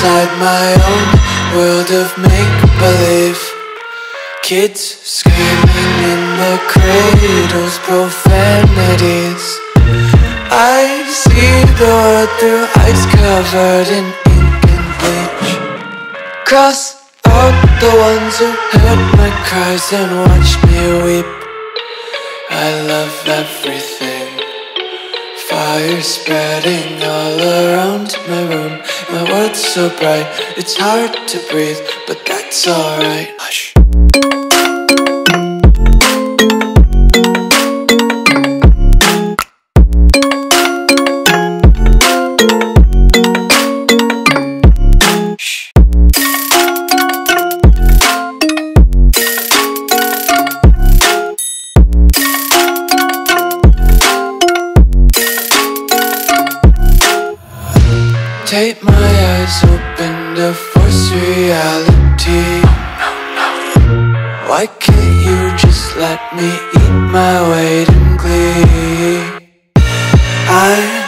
inside my own world of make-believe. Kids screaming in the cradles, profanities. I see the world through eyes covered in ink and bleach. Cross out the ones who heard my cries and watched me weep. I love everything. Fire spreading all around my room. My world's so bright, it's hard to breathe, but that's alright. Hush. Take my eyes open to force reality. Why can't you just let me eat my weight in glee? I